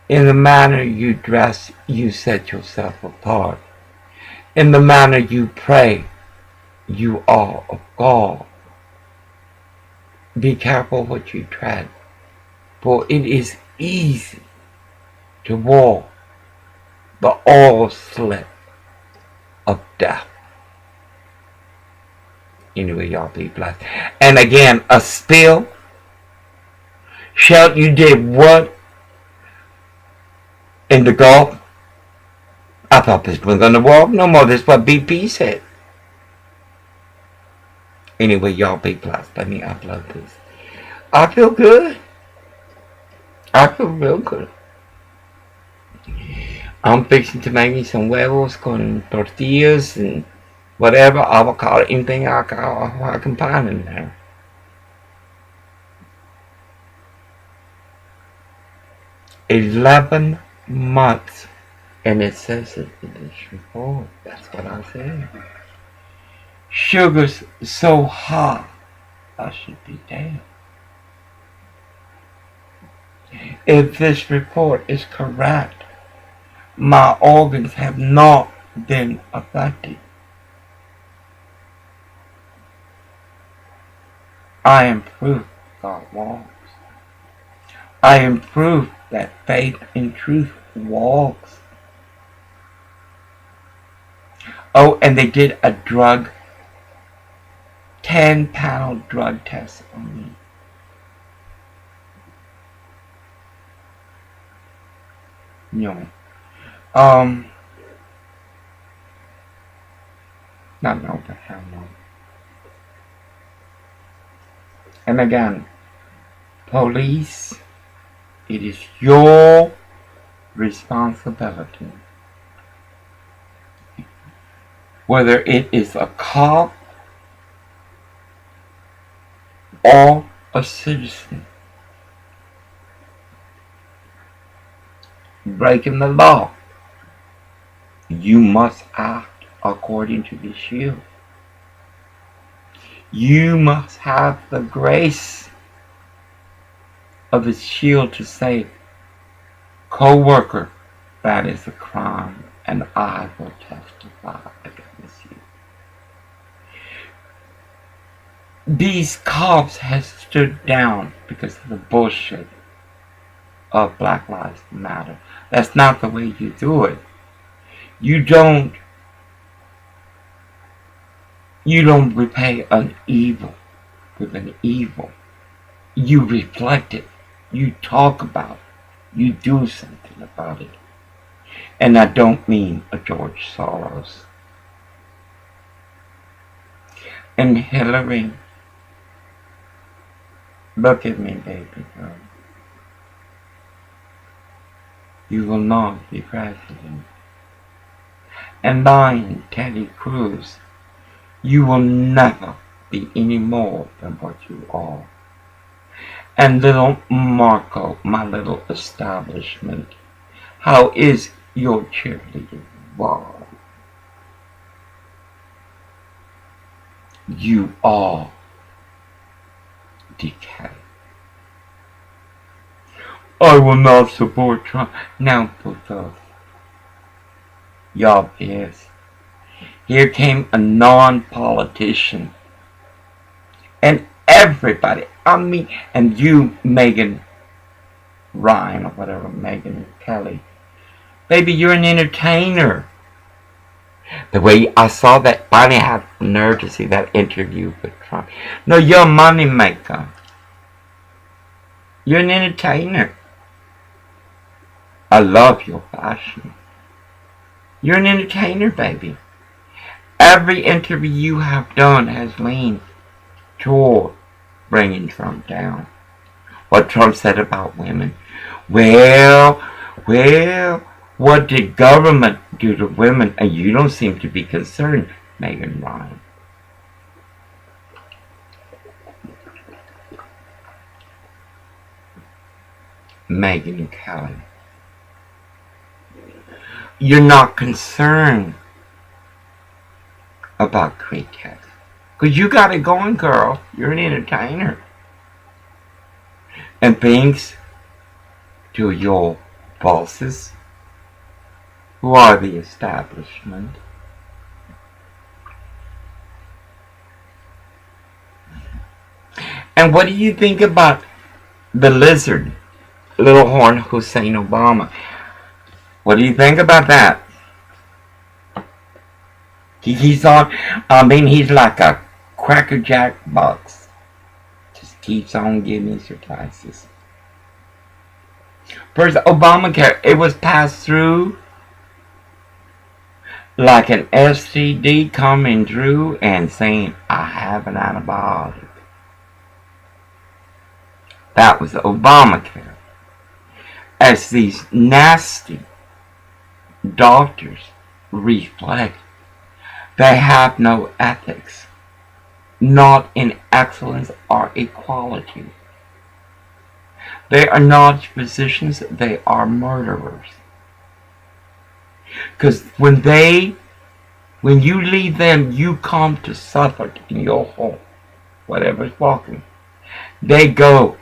In the manner you dress, you set yourself apart. In the manner you pray, you are of God. Be careful what you tread, for it is easy to walk the oil slip of death. Anyway, y'all be blessed. And again, a spill. Shout, you did what in the Gulf? I thought this was going to walk no more. This is what BP said. Anyway, y'all be blessed. Let me upload this. I feel good. I feel real good. I'm fixing to make me some huevos con tortillas and whatever, avocado, anything I can find in there. "11 months. And it says it in this report. That's what I said. Sugar's so high, I should be dead. If this report is correct, my organs have not been affected. I am proof God walks. I am proof that faith and truth walks. Oh, and they did a 10-panel drug test on me. No. Not no, but hell no. And again, police, it is your responsibility. Whether it is a cop or a citizen breaking the law, you must act according to the shield. You must have the grace of the shield to say, co-worker, that is a crime, and I will testify against you. These cops have stood down because of the bullshit of Black Lives Matter. That's not the way you do it. You don't repay an evil with an evil. You reflect it. You talk about it. You do something about it. And I don't mean a George Soros. And Hillary, look at me, baby girl. You will not be president. And lying Teddy Cruz, you will never be any more than what you are. And little Marco, my little establishment, how is your cheerleading? Wow. You are decay. I will not support Trump. Now, putos. Y'all is. Here came a non-politician. And everybody, I mean, and you, Megan Ryan, or whatever, Megan Kelly. Baby, you're an entertainer. The way I saw that, finally had the nerve to see that interview with Trump. No, you're a money maker. You're an entertainer. I love your fashion. You're an entertainer, baby. Every interview you have done has leaned toward bringing Trump down. What Trump said about women. Well, what did government do to women? And you don't seem to be concerned, Megan Ryan. Megyn Kelly. You're not concerned about great text. Because you got it going, girl. You're an entertainer. And thanks to your bosses, who are the establishment, and what do you think about the lizard, Little Horn Hussein Obama? What do you think about that? He's on, he's like a Cracker Jack box. Just keeps on giving surprises. First, Obamacare, it was passed through like an STD coming through and saying, I have an antibiotic. That was Obamacare. As these nasty doctors reflect, they have no ethics, not in excellence or equality. They are not physicians, they are murderers. Because when you leave them, you come to suffer in your home, whatever's walking. They go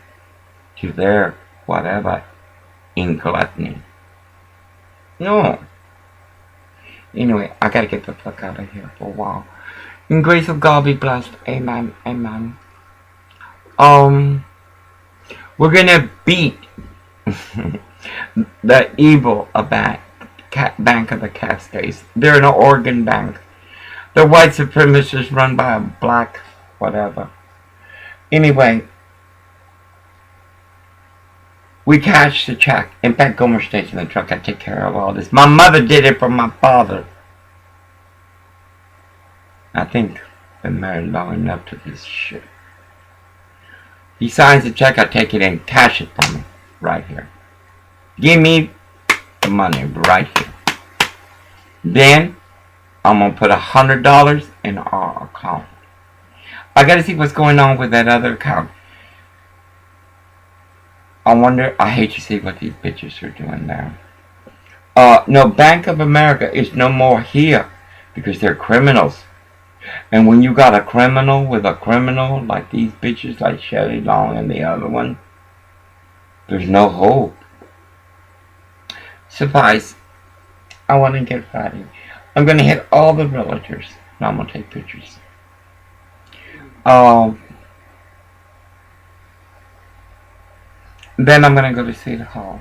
to their whatever in gluttony. No. Anyway, I gotta get the fuck out of here for a while. In grace of God be blessed. Amen. Amen. We're gonna beat the evil of Bank of the Cascades. They're an organ bank. They're white supremacists run by a black whatever. Anyway, we cashed the check. In fact, Gomer stays in the truck. I take care of all this. My mother did it for my father. I think I've been married long enough to this shit. He signs the check, I take it and cash it for me. Right here. Give me the money right here. Then, I'm going to put $100 in our account. I got to see what's going on with that other account. I wonder, I hate to see what these bitches are doing now. No, Bank of America is no more here because they're criminals. And when you got a criminal with a criminal, like these bitches, like Shelley Long and the other one, there's no hope. Suffice, I want to get Friday. I'm going to hit all the realtors. Now I'm going to take pictures. Then I'm going to go to City Hall.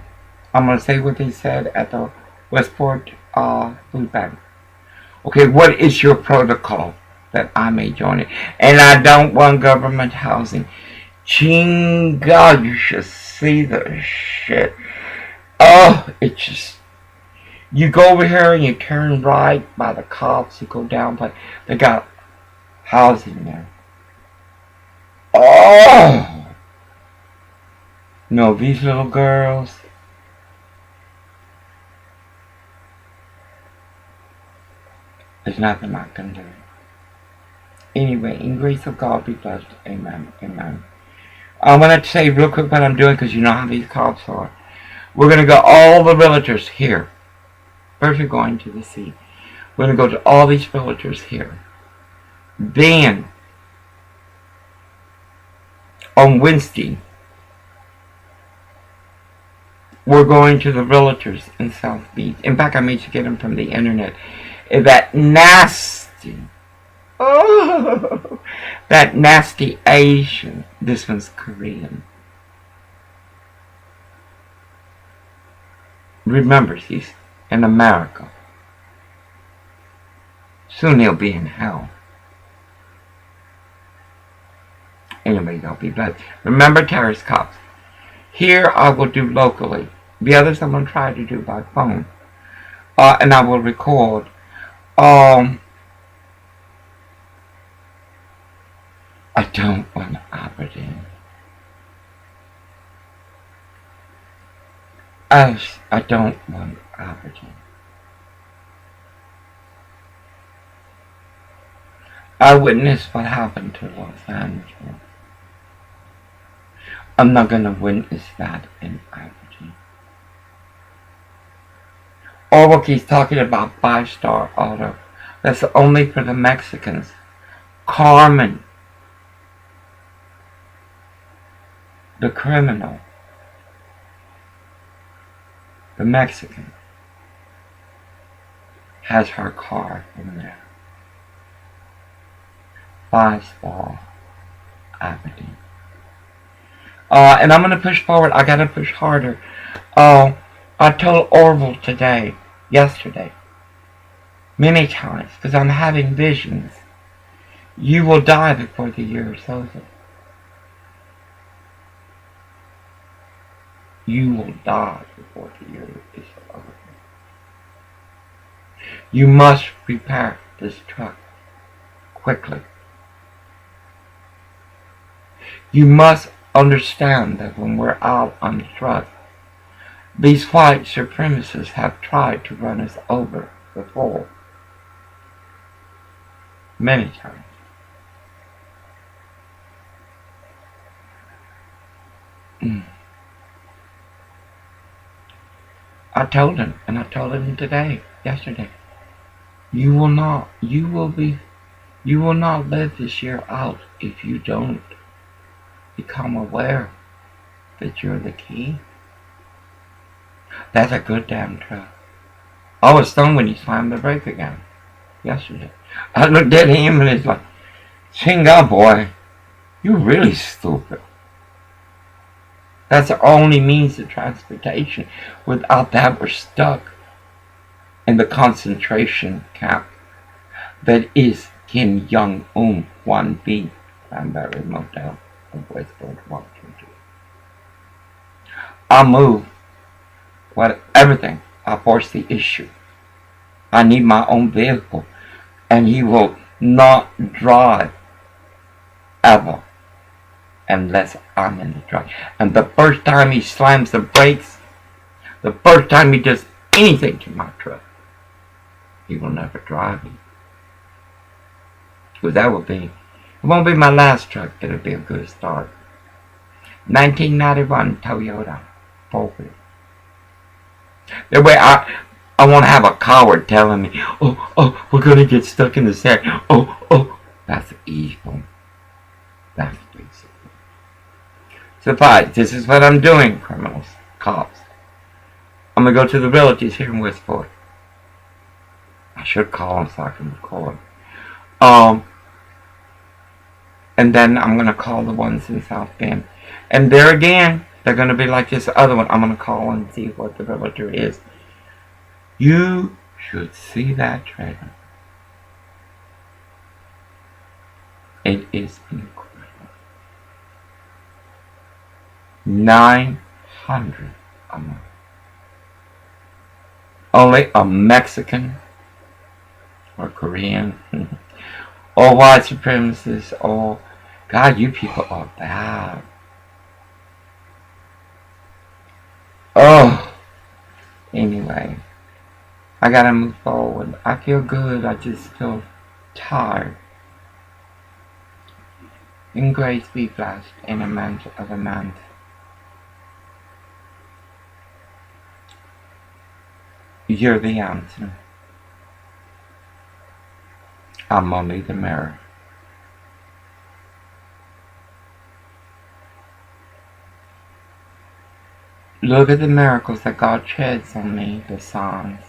I'm going to say what they said at the Westport Food Bank. Okay, what is your protocol that I may join it? And I don't want government housing. God, you should see the shit. Oh, it's just... You go over here and you turn right by the cops. You go down, but they got housing there. Oh! No, these little girls. There's nothing I can do. Anyway, in grace of God be blessed. Amen. Amen. I'm going to say real quick what I'm doing because you know how these cops are. We're going to go all the realtors here. First we're going to the sea. We're going to go to all these realtors here. Then, on Wednesday, we're going to the realtors in South Beach. In fact, I made you get them from the internet. That nasty, that nasty Asian. This one's Korean. Remember, he's in America. Soon he'll be in hell. Anyway, y'all be blessed. Remember, terrorist cops. Here I will do locally. The others I'm going to try to do by phone. And I will record. I don't want Aberdeen. I don't want Aberdeen. I witnessed what happened to Los Angeles. I'm not going to witness that in Aberdeen. Or what he's talking about 5-star auto. That's only for the Mexicans. Carmen, the criminal, the Mexican, has her car in there. 5-star Aberdeen. And I'm going to push forward. I got to push harder. I told Orville yesterday, many times, because I'm having visions. You will die before the year is over. You will die before the year is over. You must repair this truck quickly. You must understand that when we're out on the truck, these white supremacists have tried to run us over before. Many times. I told him, and I told him yesterday, you will not live this year out if you don't become aware that you're the key. That's a good damn truck. I was stunned when he slammed the brake again yesterday. I looked at him and he's like, Chinga boy, you're really stupid. That's the only means of transportation. Without that, we're stuck in the concentration camp that is Kim Jong-un 1B, Cranberry Motel of Westport, Washington. I'll move everything. I'll force the issue. I need my own vehicle, and he will not drive ever unless I'm in the truck. And the first time he slams the brakes, the first time he does anything to my truck, he will never drive it. Because it won't be my last truck, it'll be a good start. 1991 Toyota 4-wheel. That way I won't have a coward telling me, oh, we're going to get stuck in the sand. Oh, that's evil. That's basic. Surprise, this is what I'm doing, criminals, cops. I'm going to go to the relatives here in Westport. I should call them so I can record. And then I'm going to call the ones in South Bend. And there again, they're going to be like this other one. I'm going to call and see what the realtor is. You should see that trailer. It is incredible. 900 a month. Only a Mexican or Korean or white supremacists or God, you people are bad. Oh, anyway, I gotta move forward. I feel good. I just feel tired. In grace be blessed in a month of a month. You're the answer. I'm only the mirror. Look at the miracles that God sheds on me, the signs,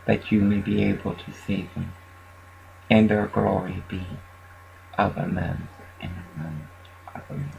that you may be able to see them, and their glory be of a month and a month of a month.